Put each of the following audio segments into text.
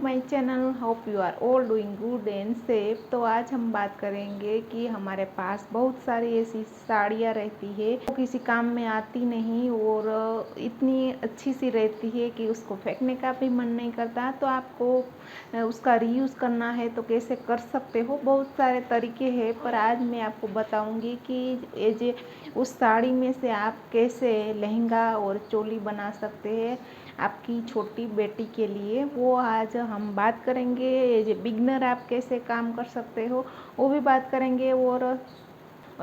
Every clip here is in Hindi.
My channel. Hope you are all doing good and safe. तो आज हम बात करेंगे कि हमारे पास बहुत सारी ऐसी साड़ियाँ रहती है वो किसी काम में आती नहीं और इतनी अच्छी सी रहती है कि उसको फेंकने का भी मन नहीं करता। तो आपको उसका रीयूज़ करना है तो कैसे कर सकते हो, बहुत सारे तरीके हैं, पर आज मैं आपको बताऊंगी कि ये जो उस साड़ी में से आप कैसे लहंगा और चोली बना सकते हैं आपकी छोटी बेटी के लिए। वो आज हम बात करेंगे। ये जो बिगनर आप कैसे काम कर सकते हो वो भी बात करेंगे। और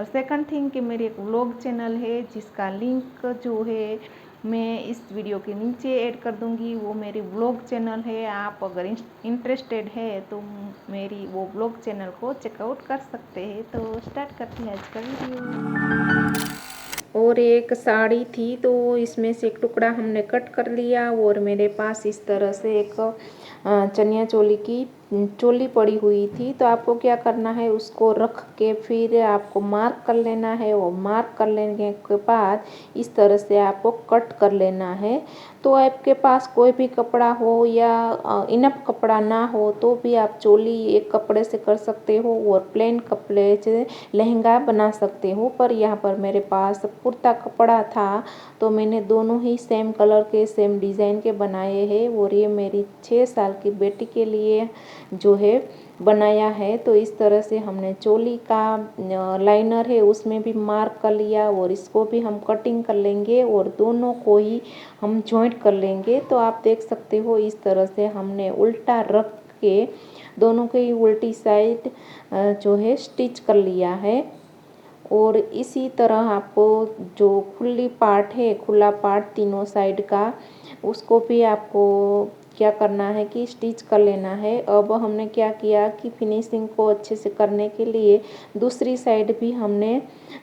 सेकंड थिंग कि मेरी एक व्लॉग चैनल है जिसका लिंक जो है मैं इस वीडियो के नीचे ऐड कर दूंगी। वो मेरी व्लॉग चैनल है, आप अगर इंटरेस्टेड है तो मेरी वो व्लॉग चैनल को चेकआउट कर सकते हैं। तो स्टार्ट करते हैं आज का वीडियो। और एक साड़ी थी तो इसमें से एक टुकड़ा हमने कट कर लिया और मेरे पास इस तरह से एक चनिया चोली की चोली पड़ी हुई थी। तो आपको क्या करना है, उसको रख के फिर आपको मार्क कर लेना है और मार्क कर लेने के बाद इस तरह से आपको कट कर लेना है। तो आपके पास कोई भी कपड़ा हो या इनफ कपड़ा ना हो तो भी आप चोली एक कपड़े से कर सकते हो और प्लेन कपड़े से लहंगा बना सकते हो। पर यहाँ पर मेरे पास कुर्ता कपड़ा था तो मैंने दोनों ही सेम कलर के सेम डिज़ाइन के बनाए हैं और ये मेरी 6 साल की बेटी के लिए जो है बनाया है। तो इस तरह से हमने चोली का लाइनर है उसमें भी मार्क कर लिया और इसको भी हम कटिंग कर लेंगे और दोनों को ही हम जॉइंट कर लेंगे। तो आप देख सकते हो इस तरह से हमने उल्टा रख के दोनों की उल्टी साइड जो है स्टिच कर लिया है। और इसी तरह आपको जो खुली पार्ट है, खुला पार्ट तीनों साइड का, उसको भी आपको क्या करना है कि स्टिच कर लेना है। अब हमने क्या किया कि फिनिशिंग को अच्छे से करने के लिए दूसरी साइड भी हमने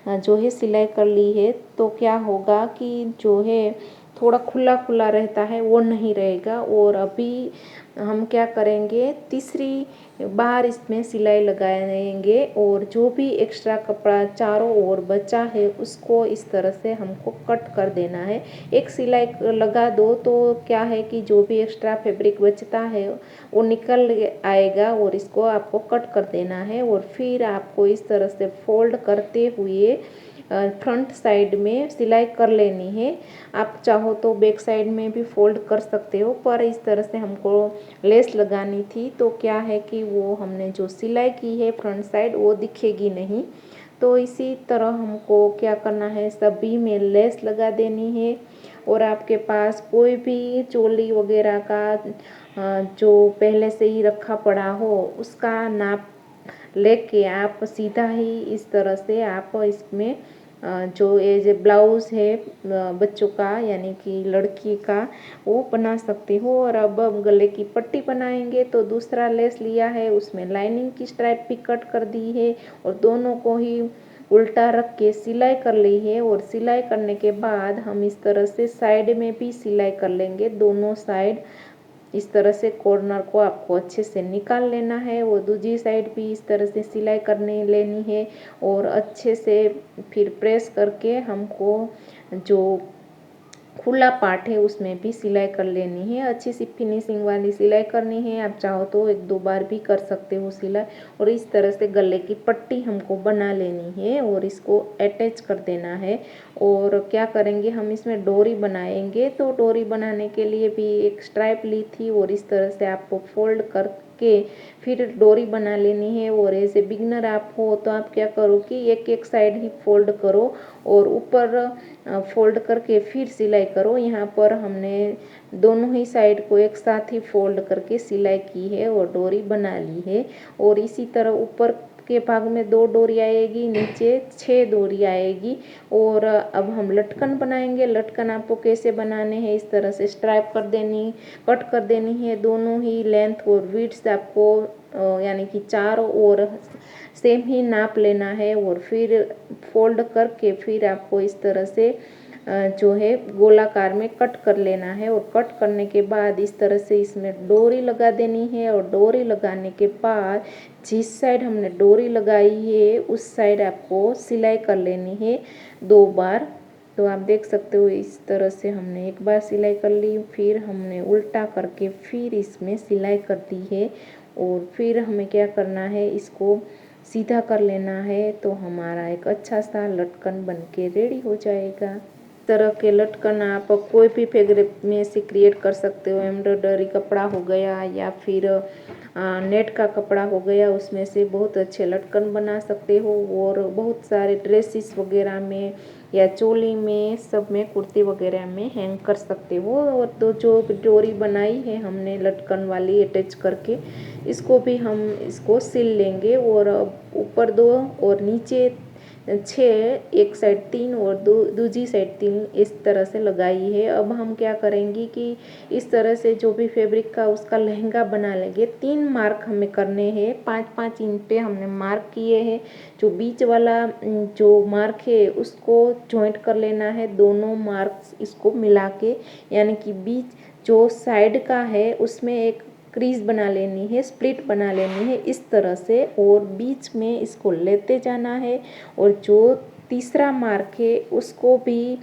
जो है सिलाई कर ली है। तो क्या होगा कि जो है थोड़ा खुला खुला रहता है वो नहीं रहेगा। और अभी हम क्या करेंगे, तीसरी बार इसमें सिलाई लगाएंगे और जो भी एक्स्ट्रा कपड़ा चारों ओर बचा है उसको इस तरह से हमको कट कर देना है। एक सिलाई लगा दो तो क्या है कि जो भी एक्स्ट्रा फैब्रिक बचता है वो निकल आएगा और इसको आपको कट कर देना है। और फिर आपको इस तरह से फोल्ड करते हुए फ्रंट साइड में सिलाई कर लेनी है। आप चाहो तो बैक साइड में भी फोल्ड कर सकते हो, पर इस तरह से हमको लेस लगानी थी तो क्या है कि वो हमने जो सिलाई की है फ्रंट साइड वो दिखेगी नहीं। तो इसी तरह हमको क्या करना है, सभी में लेस लगा देनी है। और आपके पास कोई भी चोली वगैरह का जो पहले से ही रखा पड़ा हो उसका नाप लेके आप सीधा ही इस तरह से आप इसमें जो ये जो ब्लाउज़ है बच्चों का यानी कि लड़की का वो बना सकते हो। और अब हम गले की पट्टी बनाएंगे तो दूसरा लेस लिया है, उसमें लाइनिंग की स्ट्राइप भी कट कर दी है और दोनों को ही उल्टा रख के सिलाई कर ली है। और सिलाई करने के बाद हम इस तरह से साइड में भी सिलाई कर लेंगे, दोनों साइड इस तरह से कॉर्नर को आपको अच्छे से निकाल लेना है। वो दूसरी साइड भी इस तरह से सिलाई करने लेनी है और अच्छे से फिर प्रेस करके हमको जो खुला पार्ट है उसमें भी सिलाई कर लेनी है। अच्छी सी फिनिशिंग वाली सिलाई करनी है। आप चाहो तो एक दो बार भी कर सकते हो सिलाई। और इस तरह से गले की पट्टी हमको बना लेनी है और इसको अटैच कर देना है। और क्या करेंगे, हम इसमें डोरी बनाएंगे। तो डोरी बनाने के लिए भी एक स्ट्राइप ली थी और इस तरह से आपको फोल्ड करके फिर डोरी बना लेनी है। और ऐसे बिगनर आप हो तो आप क्या करो कि एक एक साइड ही फोल्ड करो और ऊपर फोल्ड करके फिर सिलाई करो। यहाँ पर हमने दोनों ही साइड को एक साथ ही फोल्ड करके सिलाई की है और डोरी बना ली है। और इसी तरह ऊपर के भाग में 2 डोरी आएगी, नीचे 6 डोरी आएगी। और अब हम लटकन बनाएंगे। लटकन आपको कैसे बनाने हैं, इस तरह से स्ट्राइप कर देनी, कट कर देनी है। दोनों ही लेंथ और विड्थ आपको यानी कि चारों ओर सेम ही नाप लेना है। और फिर फोल्ड करके फिर आपको इस तरह से जो है गोलाकार में कट कर लेना है। और कट करने के बाद इस तरह से इसमें डोरी लगा देनी है। और डोरी लगाने के बाद जिस साइड हमने डोरी लगाई है उस साइड आपको सिलाई कर लेनी है 2 बार। तो आप देख सकते हो इस तरह से हमने एक बार सिलाई कर ली, फिर हमने उल्टा करके फिर इसमें सिलाई कर दी है। और फिर हमें क्या करना है, इसको सीधा कर लेना है, तो हमारा एक अच्छा सा लटकन बन के रेडी हो जाएगा। तरह के लटकन आप कोई भी फैब्रिक में से क्रिएट कर सकते हो। एम्ब्रॉयडरी कपड़ा हो गया या फिर नेट का कपड़ा हो गया, उसमें से बहुत अच्छे लटकन बना सकते हो। और बहुत सारे ड्रेसेस वगैरह में या चोली में, सब में, कुर्ती वगैरह में हैंग कर सकते हो। और तो जो डोरी बनाई है हमने लटकन वाली अटैच करके, इसको भी हम इसको सिल लेंगे। और ऊपर 2 और नीचे 6, एक साइड 3 और दूसरी साइड 3 इस तरह से लगाई है। अब हम क्या करेंगे कि इस तरह से जो भी फैब्रिक का उसका लहंगा बना लेंगे। 3 मार्क हमें करने हैं, 5-5 इंच पे हमने मार्क किए हैं। जो बीच वाला जो मार्क है उसको जॉइंट कर लेना है, दोनों मार्क्स इसको मिला के, यानी कि बीच जो साइड का है उसमें एक क्रीज बना लेनी है, स्प्लिट बना लेनी है इस तरह से, और बीच में इसको लेते जाना है। और जो तीसरा मार्क है उसको भी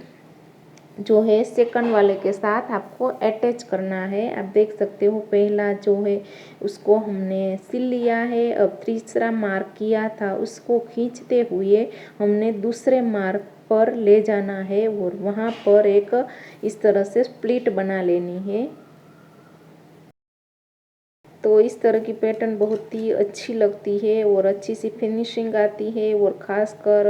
जो है सेकंड वाले के साथ आपको अटैच करना है। आप देख सकते हो पहला जो है उसको हमने सिल लिया है। अब तीसरा मार्क किया था उसको खींचते हुए हमने दूसरे मार्क पर ले जाना है और वहाँ पर एक इस तरह से स्प्लिट बना लेनी है। तो इस तरह की पैटर्न बहुत ही अच्छी लगती है और अच्छी सी फिनिशिंग आती है। और ख़ासकर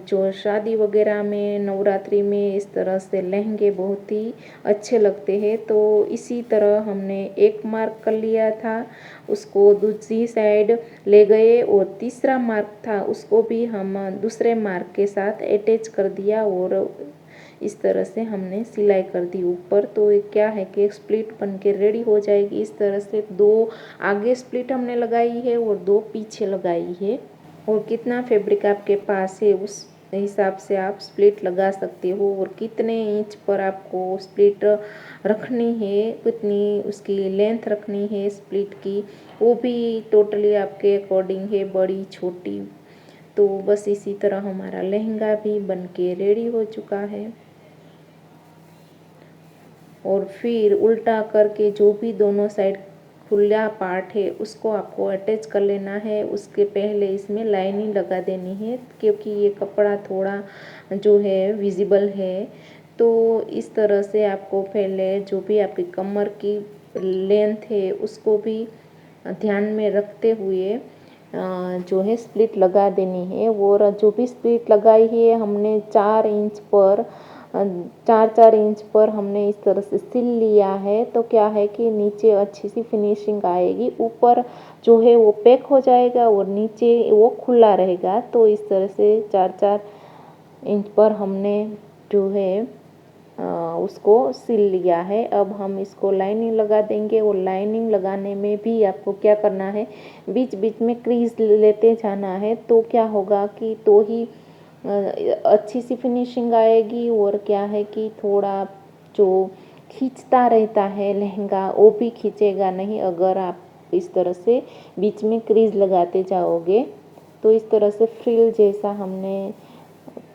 जो शादी वगैरह में, नवरात्रि में इस तरह से लहंगे बहुत ही अच्छे लगते हैं। तो इसी तरह हमने एक मार्क कर लिया था, उसको दूसरी साइड ले गए और तीसरा मार्क था उसको भी हम दूसरे मार्क के साथ अटैच कर दिया और इस तरह से हमने सिलाई कर दी ऊपर। तो ये क्या है कि एक स्प्लिट बन के रेडी हो जाएगी। इस तरह से 2 आगे स्प्लिट हमने लगाई है और 2 पीछे लगाई है। और कितना फैब्रिक आपके पास है उस हिसाब से आप स्प्लिट लगा सकते हो। और कितने इंच पर आपको स्प्लिट रखनी है, कितनी उसकी लेंथ रखनी है स्प्लिट की, वो भी टोटली आपके अकॉर्डिंग है, बड़ी छोटी। तो बस इसी तरह हमारा लहंगा भी बन के रेडी हो चुका है। और फिर उल्टा करके जो भी दोनों साइड खुला पार्ट है उसको आपको अटैच कर लेना है। उसके पहले इसमें लाइनिंग लगा देनी है, क्योंकि ये कपड़ा थोड़ा जो है विजिबल है। तो इस तरह से आपको पहले जो भी आपकी कमर की लेंथ है उसको भी ध्यान में रखते हुए जो है स्प्लिट लगा देनी है। और जो भी स्प्लिट लगाई है हमने 4 इंच पर 4-4 इंच पर हमने इस तरह से सिल लिया है। तो क्या है कि नीचे अच्छी सी फिनिशिंग आएगी, ऊपर जो है वो पैक हो जाएगा और नीचे वो खुला रहेगा। तो इस तरह से 4-4 इंच पर हमने जो है उसको सिल लिया है। अब हम इसको लाइनिंग लगा देंगे। और लाइनिंग लगाने में भी आपको क्या करना है, बीच बीच में क्रीज लेते जाना है। तो क्या होगा कि तो ही अच्छी सी फिनिशिंग आएगी। और क्या है कि थोड़ा जो खींचता रहता है लहंगा वो भी खींचेगा नहीं अगर आप इस तरह से बीच में क्रीज लगाते जाओगे। तो इस तरह से फ्रिल जैसा हमने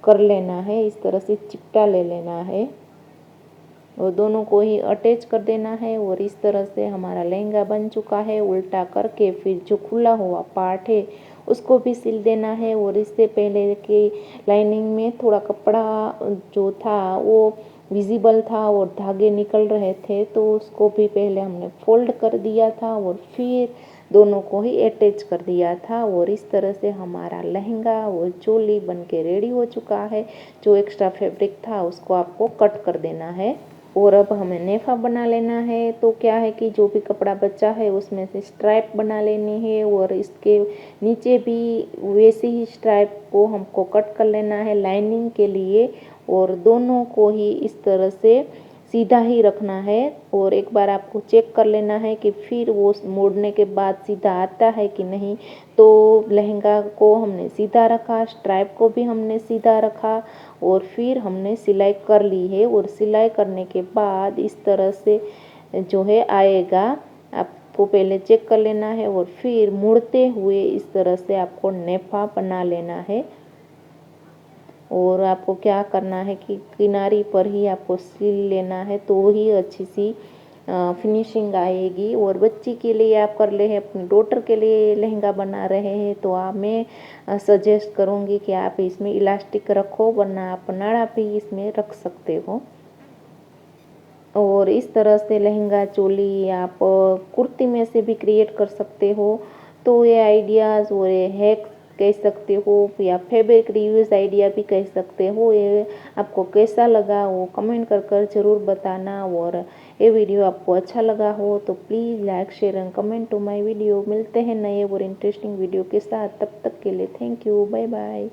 कर लेना है, इस तरह से चिपटा ले लेना है और दोनों को ही अटैच कर देना है। और इस तरह से हमारा लहंगा बन चुका है। उल्टा करके फिर जो खुला हुआ पार्ट है उसको भी सिल देना है। और इससे पहले कि लाइनिंग में थोड़ा कपड़ा जो था वो विजिबल था और धागे निकल रहे थे, तो उसको भी पहले हमने फोल्ड कर दिया था और फिर दोनों को ही अटैच कर दिया था। और इस तरह से हमारा लहंगा और चोली बन के रेडी हो चुका है। जो एक्स्ट्रा फैब्रिक था उसको आपको कट कर देना है। और अब हमें नेफा बना लेना है। तो क्या है कि जो भी कपड़ा बचा है उसमें से स्ट्राइप बना लेनी है और इसके नीचे भी वैसे ही स्ट्राइप को हमको कट कर लेना है लाइनिंग के लिए। और दोनों को ही इस तरह से सीधा ही रखना है। और एक बार आपको चेक कर लेना है कि फिर वो मोड़ने के बाद सीधा आता है कि नहीं। तो लहंगा को हमने सीधा रखा, स्ट्राइप को भी हमने सीधा रखा और फिर हमने सिलाई कर ली है। और सिलाई करने के बाद इस तरह से जो है आएगा, आपको पहले चेक कर लेना है और फिर मुड़ते हुए इस तरह से आपको नेफा बना लेना है। और आपको क्या करना है कि किनारी पर ही आपको सिल लेना है, तो ही अच्छी सी फिनिशिंग आएगी। और बच्ची के लिए आप कर ले हैं, अपनी डॉटर के लिए लहंगा बना रहे हैं, तो मैं सजेस्ट करूँगी कि आप इसमें इलास्टिक रखो, वरना आप नाड़ा भी इसमें रख सकते हो। और इस तरह से लहंगा चोली आप कुर्ती में से भी क्रिएट कर सकते हो। तो ये आइडियाज़ और ये हैक्स कह सकते हो या फैब्रिक रीयूज आइडिया भी कह सकते हो, ये आपको कैसा लगा वो कमेंट कर ज़रूर बताना। और ये वीडियो आपको अच्छा लगा हो तो please like share and comment to my video. मिलते हैं नए और इंटरेस्टिंग वीडियो के साथ, तब तक के लिए थैंक यू, बाय बाय।